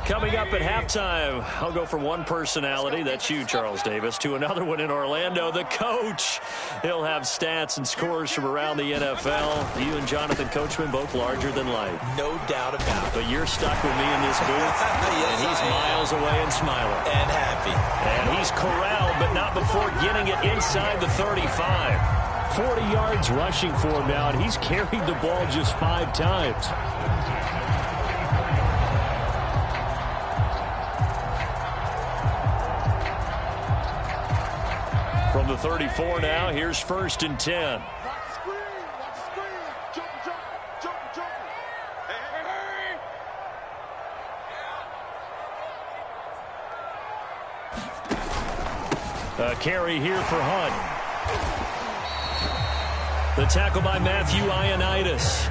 Coming up at halftime, I'll go from one personality, that's you, Charles Davis, to another one in Orlando, the coach. He'll have stats and scores from around the NFL. You and Jonathan Coachman both larger than life. No doubt about it. But you're stuck with me in this booth, yes, and he's miles away and smiling. And happy. And he's corralled, but not before getting it inside the 35. 40 yards rushing for him now, and he's carried the ball just 5 times. From the 34 now, here's 1st and 10. A carry here for Hunt. The tackle by Matthew Ioannidis.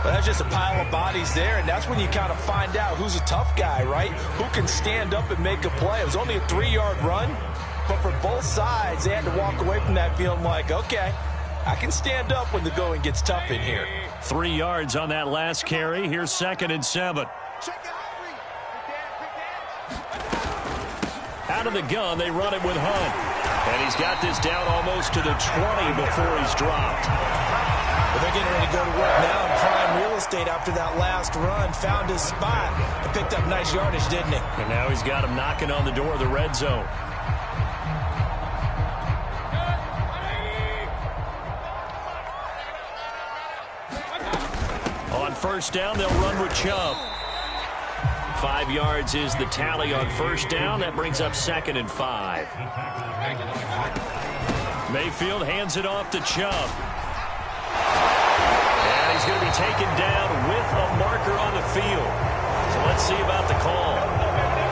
Well, that's just a pile of bodies there, and that's when you kind of find out who's a tough guy, right? Who can stand up and make a play. It was only a 3-yard run, but for both sides, they had to walk away from that feeling like, okay, I can stand up when the going gets tough in here. 3 yards on that last carry. Here's 2nd and 7. Out of the gun, they run it with Hunt. And he's got this down almost to the 20 before he's dropped. Well, they're getting ready to go to work now in prime real estate after that last run. Found his spot and picked up nice yardage, didn't he? And now he's got him knocking on the door of the red zone. On 1st down, they'll run with Chubb. 5 yards is the tally on 1st down. That brings up 2nd and 5. Mayfield hands it off to Chubb. And he's going to be taken down with a marker on the field. So let's see about the call.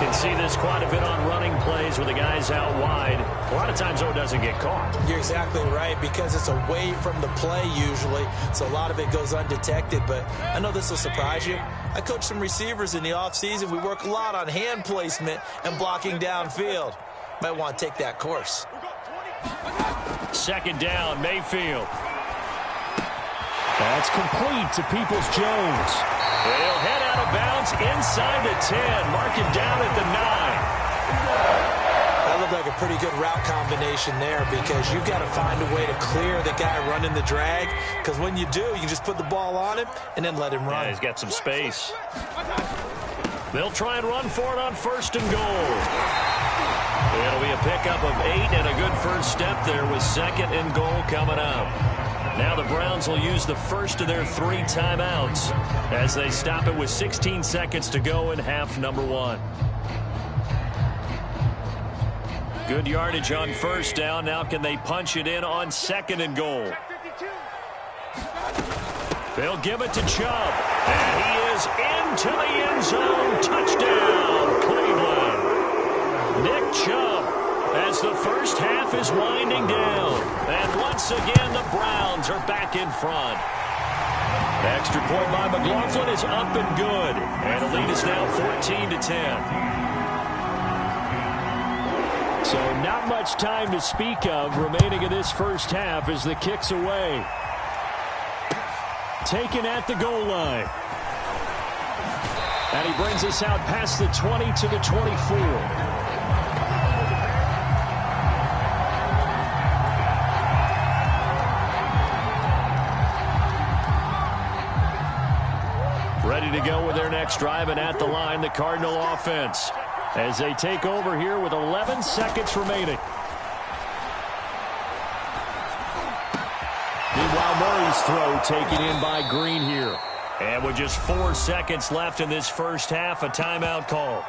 You can see this quite a bit on running plays with the guys out wide. A lot of times, though, it doesn't get caught. You're exactly right, because it's away from the play usually, so a lot of it goes undetected. But I know this will surprise you. I coach some receivers in the offseason. We work a lot on hand placement and blocking downfield. Might want to take that course. 2nd down, Mayfield. That's complete to Peoples-Jones. He'll head out of bounds inside the 10. Mark him down at the 9. That looked like a pretty good route combination there, because you've got to find a way to clear the guy running the drag, because when you do, you just put the ball on him and then let him run. Yeah, he's got some space. They'll try and run for it on 1st and goal. It'll be a pickup of 8 and a good first step there with 2nd and goal coming up. Now the Browns will use the first of their 3 timeouts as they stop it with 16 seconds to go in half number 1. Good yardage on 1st down. Now can they punch it in on 2nd and goal? They'll give it to Chubb. And he is into the end zone. Touchdown, Cleveland. Nick Chubb, as the first half is winding down. And once again, the Browns are back in front. Extra point by McLaughlin is up and good. And the lead is now 14-10. So not much time to speak of remaining in this first half as the kick's away. Taken at the goal line. And he brings us out past the 20 to the 24. Ready to go with their next drive, and at the line, the Cardinal offense, as they take over here with 11 seconds remaining. Meanwhile, Murray's throw taken in by Green here. And with just 4 seconds left in this first half, a timeout call.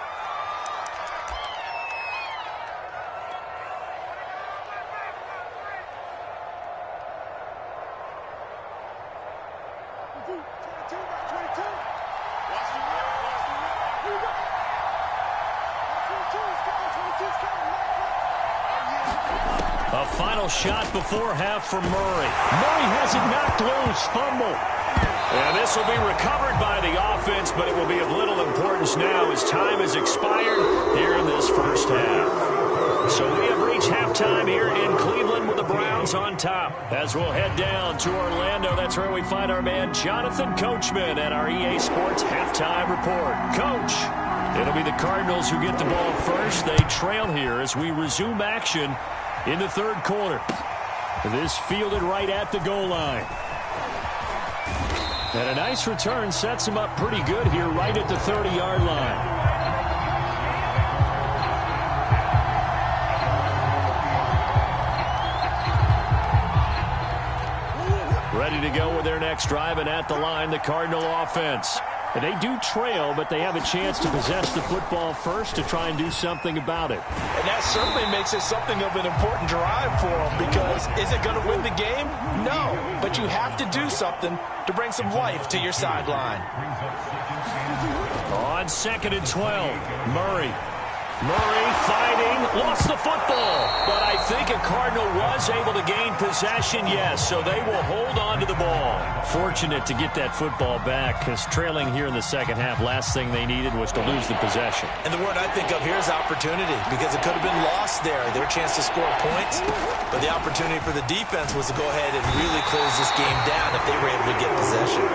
A final shot before half for Murray. Murray has it knocked loose. Fumble. And this will be recovered by the offense, but it will be of little importance now as time has expired here in this first half. So we have reached halftime here in Cleveland with the Browns on top. As we'll head down to Orlando, that's where we find our man Jonathan Coachman at our EA Sports Halftime Report. Coach. It'll be the Cardinals who get the ball first. They trail here as we resume action in the third quarter. This fielded right at the goal line. And a nice return sets him up pretty good here right at the 30-yard line. Ready to go with their next drive, and at the line, the Cardinal offense. And they do trail, but they have a chance to possess the football first to try and do something about it. And that certainly makes it something of an important drive for them, because is it going to win the game? No, but you have to do something to bring some life to your sideline. On 2nd and 12, Murray fighting, lost the football. But I think a Cardinal was able to gain possession, yes, so they will hold on to the ball. Fortunate to get that football back, because trailing here in the second half, last thing they needed was to lose the possession. And the word I think of here is opportunity, because it could have been lost there. Their chance to score points, but the opportunity for the defense was to go ahead and really close this game down if they were able to get possession.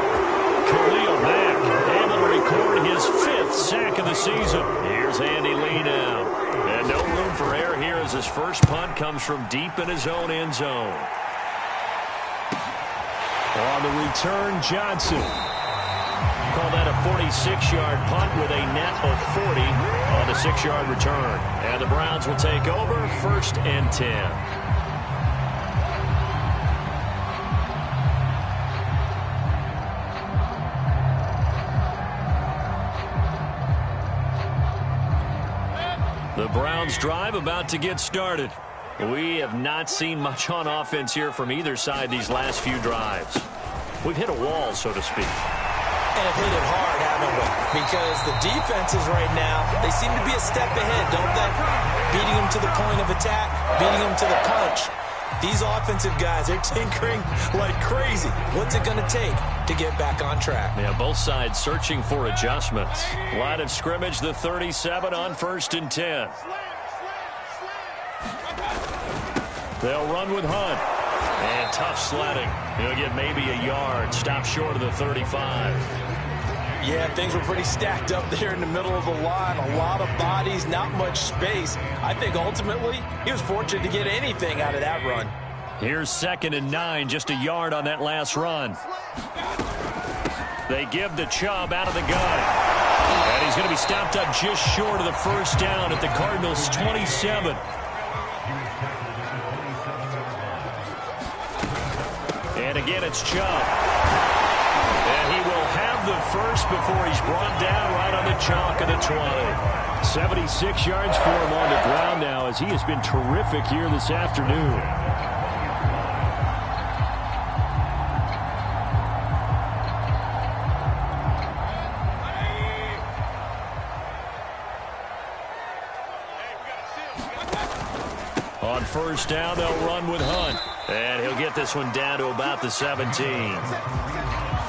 Khalil Mack able to record his 5th sack of the season. Here's Andy Lee now. And no room for error here as his first punt comes from deep in his own end zone. On the return, Johnson. Call that a 46-yard punt with a net of 40 on the 6-yard return. And the Browns will take over 1st and 10. The Browns drive about to get started. We have not seen much on offense here from either side these last few drives. We've hit a wall, so to speak. And have hit it hard, haven't we? Because the defenses right now, they seem to be a step ahead, don't they? Beating them to the point of attack, beating them to the punch. These offensive guys, they're tinkering like crazy. What's it going to take to get back on track? Yeah, both sides searching for adjustments. Line of scrimmage, the 37 on 1st and 10. They'll run with Hunt. And tough sledding. He'll get maybe a yard. Stop short of the 35. Yeah, things were pretty stacked up there in the middle of the line. A lot of bodies, not much space. I think ultimately he was fortunate to get anything out of that run. Here's 2nd and 9, just a yard on that last run. They give the Chubb out of the gun. And he's going to be stopped up just short of the first down at the Cardinals' 27. And again, it's Chubb. And he will have the first before he's brought down right on the chalk of the 20. 76 yards for him on the ground now, as he has been terrific here this afternoon. On 1st down, they'll run with Hunt. And he'll get this one down to about the 17.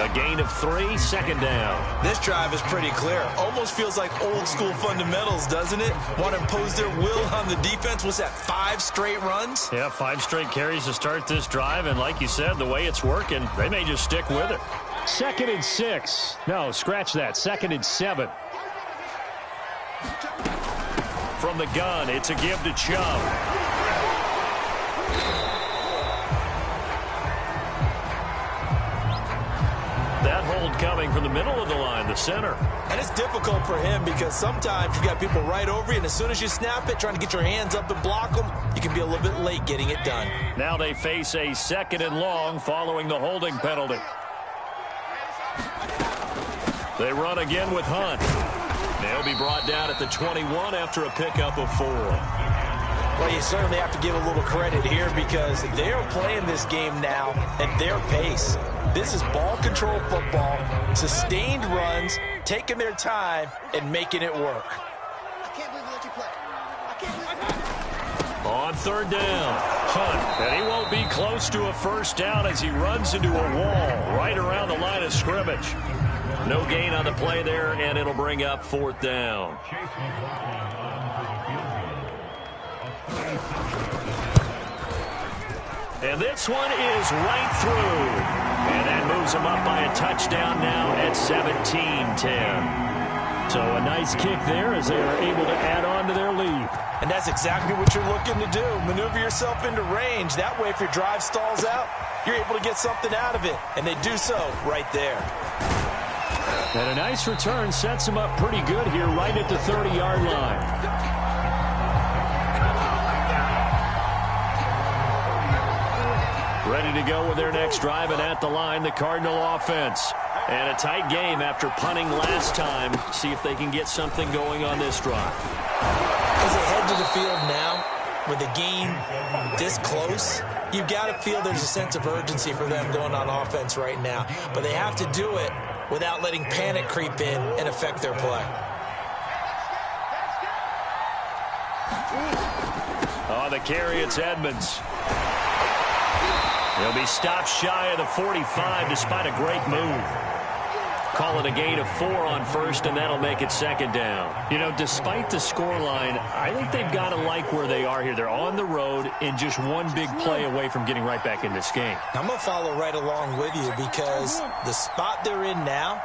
A gain of 3, 2nd down. This drive is pretty clear. Almost feels like old school fundamentals, doesn't it? Want to impose their will on the defense. Was that 5 straight runs? Yeah, 5 straight carries to start this drive. And like you said, the way it's working, they may just stick with it. 2nd and 6. No, scratch that. 2nd and 7. From the gun, it's a give to Chubb. That hold coming from the middle of the line, the center. And it's difficult for him because sometimes you got people right over you, and as soon as you snap it, trying to get your hands up and block them, you can be a little bit late getting it done. Now they face a 2nd and long following the holding penalty. They run again with Hunt. They'll be brought down at the 21 after a pickup of 4. Well, you certainly have to give a little credit here because they're playing this game now at their pace. This is ball control football, sustained runs, taking their time, and making it work. I can't believe we let you play. I can't believe we... On 3rd down, Hunt, and he won't be close to a first down as he runs into a wall right around the line of scrimmage. No gain on the play there, and it'll bring up 4th down. And this one is right through. And that moves him up by a touchdown now at 17-10. So a nice kick there as they are able to add on to their lead. And that's exactly what you're looking to do. Maneuver yourself into range. That way, if your drive stalls out, you're able to get something out of it. And they do so right there. And a nice return sets them up pretty good here right at the 30-yard line. Ready to go with their next drive, and at the line, the Cardinal offense. And a tight game after punting last time. See if they can get something going on this drive. As they head to the field now, with the game this close, you've got to feel there's a sense of urgency for them going on offense right now. But they have to do it without letting panic creep in and affect their play. On the carry, it's Edmonds. He'll be stopped shy of the 45 despite a great move. Call it a gain of 4 on first, and that'll make it second down. You know, despite the scoreline, I think they've got to like where they are here. They're on the road and just one big play away from getting right back in this game. I'm going to follow right along with you because the spot they're in now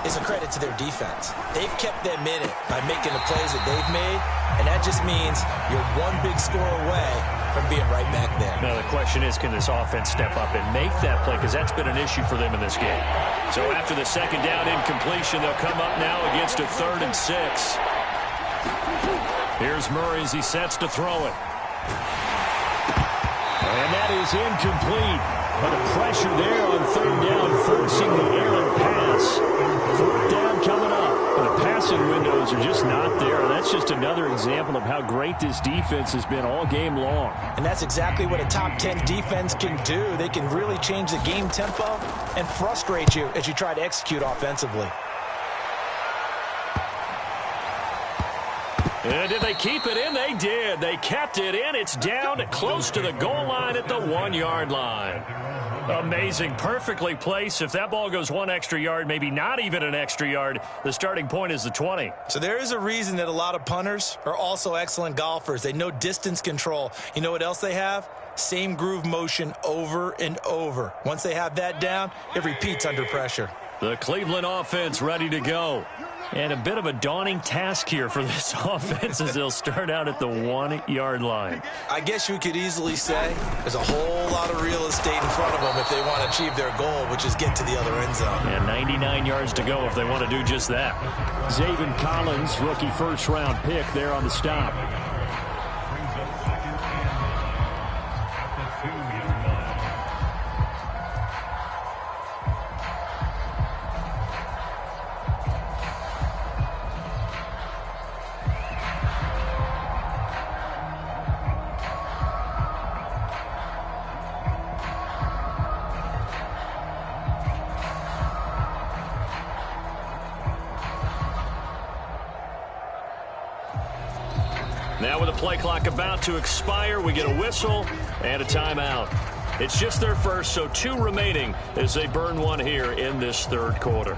is a credit to their defense. They've kept them in it by making the plays that they've made, and that just means you're one big score away from being right back there. Now, the question is, can this offense step up and make that play? Because that's been an issue for them in this game. So after the second down incompletion, they'll come up now against a 3rd and 6. Here's Murray as he sets to throw it. And that is incomplete. But a pressure there on 3rd down, forcing the errant pass. 4th down coming up. The passing windows are just not there. That's just another example of how great this defense has been all game long. And that's exactly what a top 10 defense can do. They can really change the game tempo and frustrate you as you try to execute offensively. And did they keep it in? They did. They kept it in. It's down close to the goal line at the 1-yard line. Amazing. Perfectly placed. If that ball goes 1 extra yard, maybe not even an extra yard, the starting point is the 20. So there is a reason that a lot of punters are also excellent golfers. They know distance control. You know what else they have? Same groove motion over and over. Once they have that down, it repeats under pressure. The Cleveland offense ready to go. And a bit of a daunting task here for this offense as they'll start out at the 1-yard line. I guess you could easily say there's a whole lot of real estate in front of them if they want to achieve their goal, which is get to the other end zone. And 99 yards to go if they want to do just that. Zaven Collins, rookie first-round pick there on the stop. Now with the play clock about to expire, we get a whistle and a timeout. It's just their first, so 2 remaining as they burn one here in this 3rd quarter.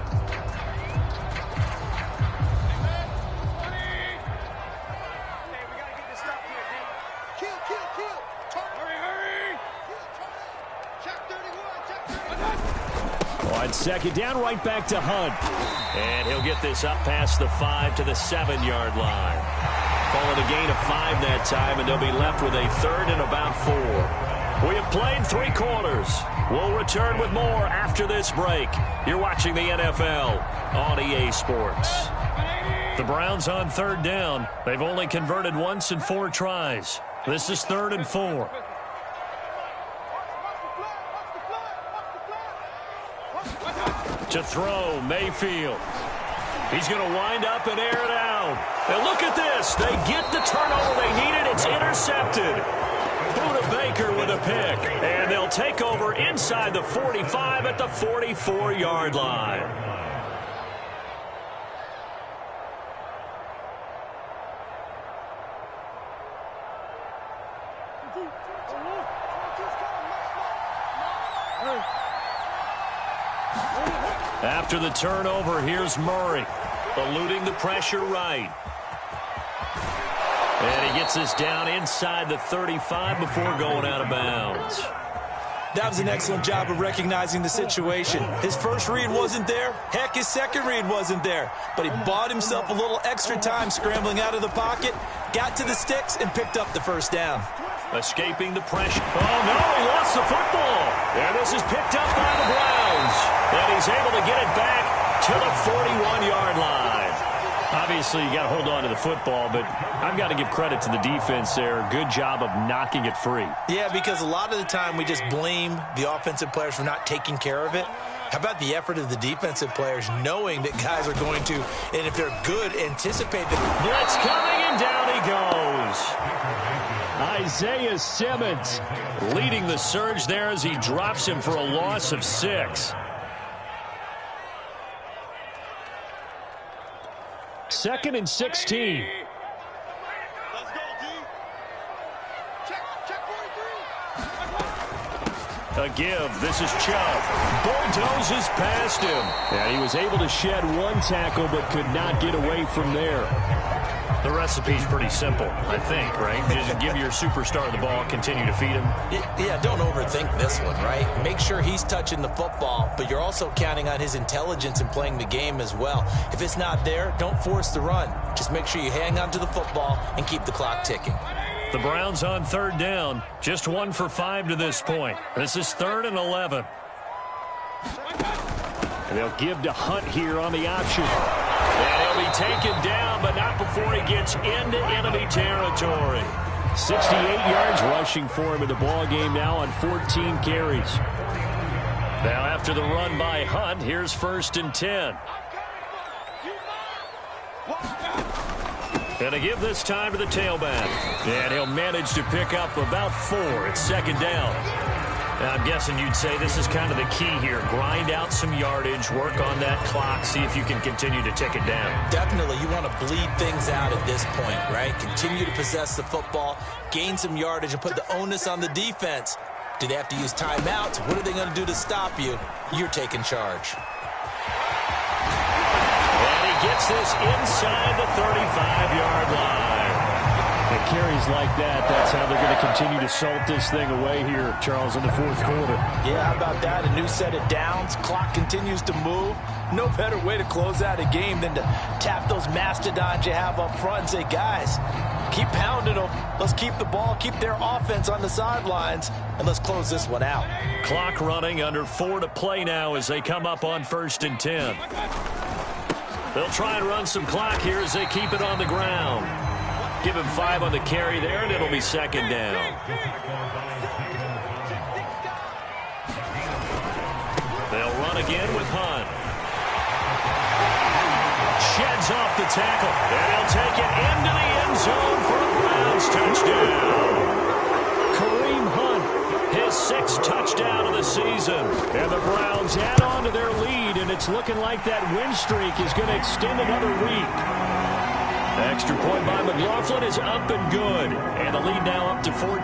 On 2nd down, right back to Hunt. And he'll get this up past the 5 to the 7-yard line. Call it a gain of 5 that time, and they'll be left with a 3rd and about 4. We have played 3 quarters. We'll return with more after this break. You're watching the NFL on EA Sports. The Browns on 3rd down. They've only converted once in 4 tries. This is 3rd and 4. To throw, Mayfield. He's going to wind up and air it out. And look at this. They get the turnover they needed. It's intercepted. Buda Baker with a pick. And they'll take over inside the 45 at the 44-yard line. After the turnover, here's Murray, eluding the pressure right. And he gets us down inside the 35 before going out of bounds. That was an excellent job of recognizing the situation. His first read wasn't there. Heck, his second read wasn't there. But he bought himself a little extra time scrambling out of the pocket, got to the sticks, and picked up the first down. Escaping the pressure. Oh, no, he lost the football. And this is picked up by the Browns. And he's able to get it back to the 41-yard line. Obviously, you got to hold on to the football, but I've got to give credit to the defense there. Good job of knocking it free. Yeah, because a lot of the time we just blame the offensive players for not taking care of it. How about the effort of the defensive players knowing that guys are going to, and if they're good, anticipate that. Blitz coming, and down he goes. Isaiah Simmons leading the surge there as he drops him for a loss of 6. Second and 16. Let's go, D. Check 43. A give. This is Chubb. Bulldozes past him. And he was able to shed one tackle but could not get away from there. The recipe's pretty simple, I think, right? Just give your superstar the ball, continue to feed him. Yeah, don't overthink this one, right? Make sure he's touching the football, but you're also counting on his intelligence in playing the game as well. If it's not there, don't force the run. Just make sure you hang on to the football and keep the clock ticking. The Browns on third down. Just 1 for 5 to this point. This is 3rd and 11. And they'll give to Hunt here on the option. And he'll be taken down, but not before he gets into enemy territory. 68 yards rushing for him in the ball game now on 14 carries. Now after the run by Hunt, here's 1st and 10. And to give this time to the tailback. And he'll manage to pick up about 4 at 2nd down. Now, I'm guessing you'd say this is kind of the key here. Grind out some yardage, work on that clock, see if you can continue to tick it down. Definitely, you want to bleed things out at this point, right? Continue to possess the football, gain some yardage, and put the onus on the defense. Do they have to use timeouts? What are they going to do to stop you? You're taking charge. And he gets this inside the 35-yard line. And carries like that, that's how they're going to continue to salt this thing away here, Charles, in the 4th quarter. Yeah, how about that? A new set of downs. Clock continues to move. No better way to close out a game than to tap those mastodons you have up front and say, guys, keep pounding them. Let's keep the ball, keep their offense on the sidelines, and let's close this one out. Clock running, under 4 to play now as they come up on 1st and 10. They'll try and run some clock here as they keep it on the ground. Give him 5 on the carry there, and it'll be 2nd down. They'll run again with Hunt. Sheds off the tackle, and he'll take it into the end zone for a Browns touchdown. Kareem Hunt, his 6th touchdown of the season. And the Browns add on to their lead, and it's looking like that win streak is going to extend another week. Extra point by McLaughlin is up and good. And the lead now up to 14.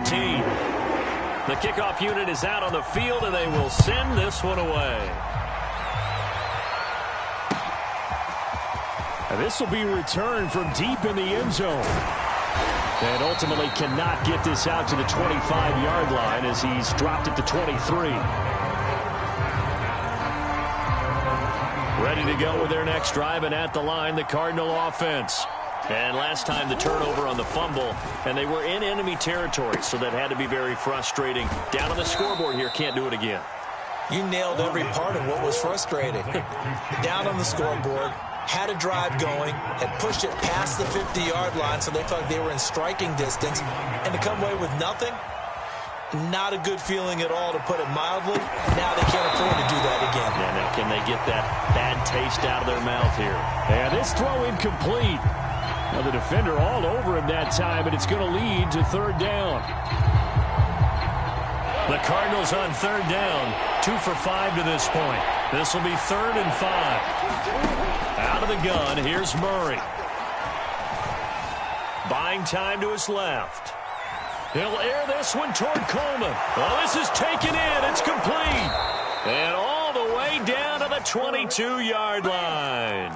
The kickoff unit is out on the field, and they will send this one away. And this will be returned from deep in the end zone. And ultimately cannot get this out to the 25-yard line as he's dropped it to 23. Ready to go with their next drive, and at the line, the Cardinal offense. And last time the turnover on the fumble, and they were in enemy territory, so that had to be very frustrating. Down on the scoreboard here, can't do it again. You nailed every part of what was frustrating. Down on the scoreboard, had a drive going, had pushed it past the 50-yard line, so they felt like they were in striking distance, and to come away with nothing, not a good feeling at all, to put it mildly. Now they can't afford to do that again. Yeah, now can they get that bad taste out of their mouth here? And this throw incomplete. Now the defender all over him that time, and it's going to lead to 3rd down. The Cardinals on 3rd down, 2 for 5 to this point. This will be 3rd and 5. Out of the gun, here's Murray. Buying time to his left. He'll air this one toward Coleman. Oh, this is taken in. It's complete. And all the way down to the 22-yard line.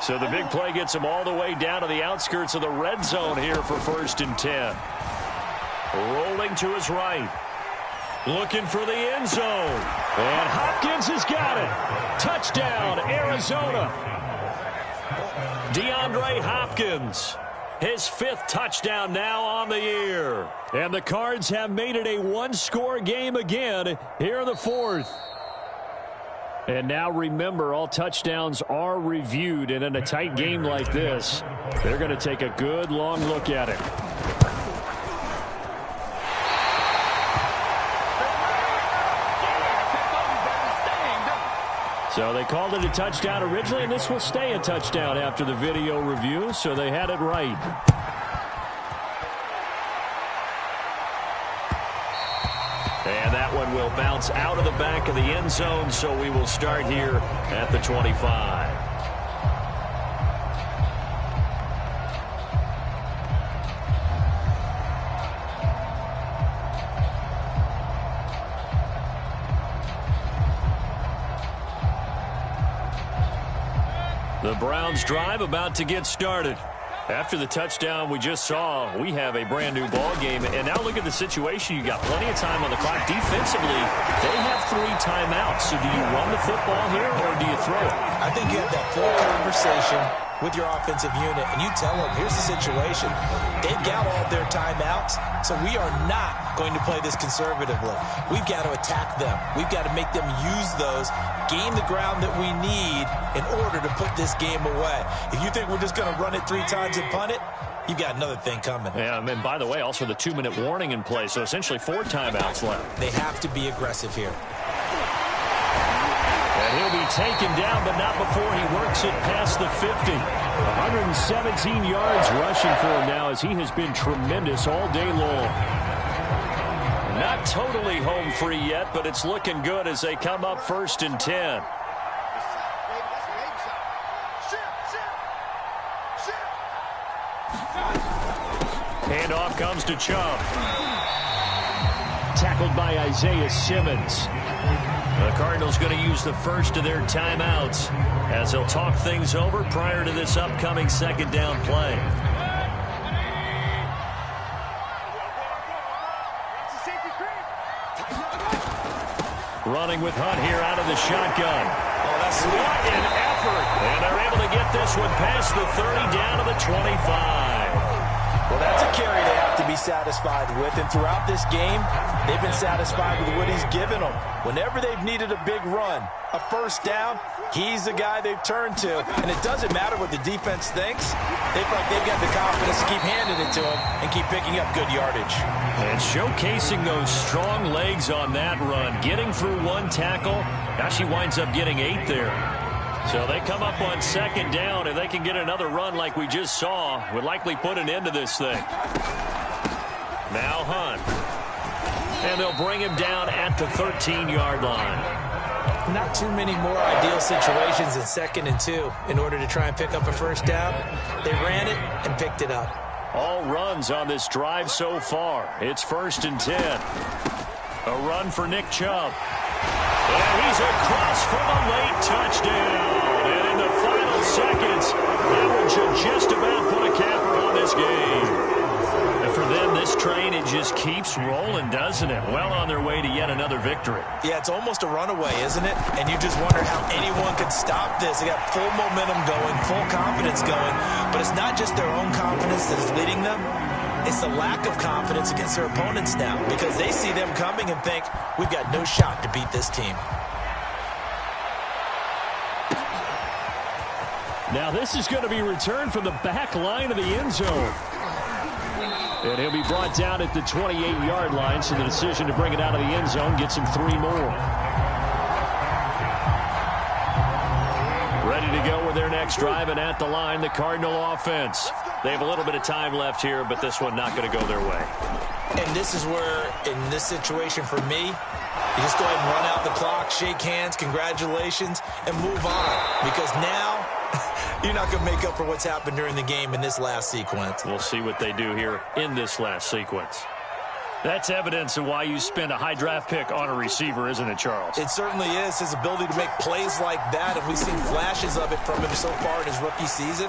So the big play gets him all the way down to the outskirts of the red zone here for 1st and 10. Rolling to his right. Looking for the end zone. And Hopkins has got it. Touchdown, Arizona. DeAndre Hopkins. His 5th touchdown now on the year. And the Cards have made it a one-score game again here in the 4th. And now remember, all touchdowns are reviewed. And in a tight game like this, they're going to take a good long look at it. So they called it a touchdown originally, and this will stay a touchdown after the video review, so they had it right. And that one will bounce out of the back of the end zone, so we will start here at the 25. The Browns drive about to get started. After the touchdown we just saw, we have a brand new ball game. And now look at the situation. You got plenty of time on the clock. Defensively, they have 3 timeouts. So do you run the football here or do you throw it? I think you have that full conversation with your offensive unit, and you tell them, here's the situation. They've got all their timeouts, so we are not going to play this conservatively. We've got to attack them. We've got to make them use those, gain the ground that we need in order to put this game away. If you think we're just going to run it 3 times and punt it, you've got another thing coming. Yeah, and by the way, also the 2-minute warning in play, so essentially 4 timeouts left. They have to be aggressive here. And he'll be taken down, but not before he works it past the 50. 117 yards rushing for him now as he has been tremendous all day long. Not totally home free yet, but it's looking good as they come up 1st and 10. Handoff comes to Chubb. Tackled by Isaiah Simmons. The Cardinals going to use the first of their timeouts as they'll talk things over prior to this upcoming 2nd down play. Running with Hunt here out of the shotgun. Oh, that's sweet. What an effort. And they're able to get this one past the 30 down to the 25. Well, that's a carry they have to be satisfied with. And throughout this game, they've been satisfied with what he's given them. Whenever they've needed a big run, a 1st down, he's the guy they've turned to. And it doesn't matter what the defense thinks. They feel like they've got the confidence to keep handing it to him and keep picking up good yardage. And showcasing those strong legs on that run. Getting through 1 tackle. Now she winds up getting 8 there. So they come up on 2nd down. If they can get another run like we just saw, would likely put an end to this thing. Now Hunt. And they'll bring him down at the 13-yard line. Not too many more ideal situations in 2nd and 2 in order to try and pick up a 1st down. They ran it and picked it up. All runs on this drive so far. It's 1st and 10. A run for Nick Chubb. And he's across for the late touchdown. And in the final seconds, that one should just about put a capper on this game. And for them, this train, it just keeps rolling, doesn't it? Well on their way to yet another victory. Yeah, it's almost a runaway, isn't it? And you just wonder how anyone could stop this. They got full momentum going, full confidence going. But it's not just their own confidence that is leading them. It's the lack of confidence against their opponents now because they see them coming and think, we've got no shot to beat this team. Now this is going to be returned from the back line of the end zone. And he'll be brought down at the 28-yard line, so the decision to bring it out of the end zone gets him 3 more. Ready to go with their next drive, and at the line, the Cardinal offense. They have a little bit of time left here, but this one not going to go their way. And this is where, in this situation for me, you just go ahead and run out the clock, shake hands, congratulations, and move on. Because now, you're not going to make up for what's happened during the game in this last sequence. We'll see what they do here in this last sequence. That's evidence of why you spend a high draft pick on a receiver, isn't it, Charles? It certainly is. His ability to make plays like that, and we've seen flashes of it from him so far in his rookie season.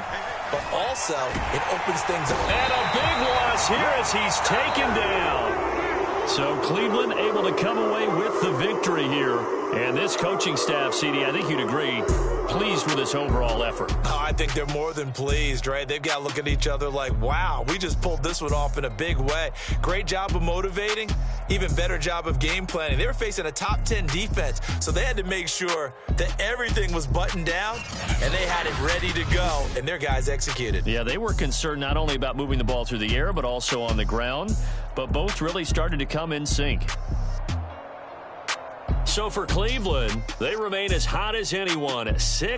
But also, it opens things up. And a big loss here as he's taken down. So Cleveland able to come away with the victory here. And this coaching staff, CD, I think you'd agree, pleased with this overall effort. Oh, I think they're more than pleased, right? They've got to look at each other like, wow, we just pulled this one off in a big way. Great job of motivating, even better job of game planning. They were facing a top 10 defense, so they had to make sure that everything was buttoned down, and they had it ready to go, and their guys executed. Yeah, they were concerned not only about moving the ball through the air, but also on the ground, but both really started to come in sync. So for Cleveland, they remain as hot as anyone at 6.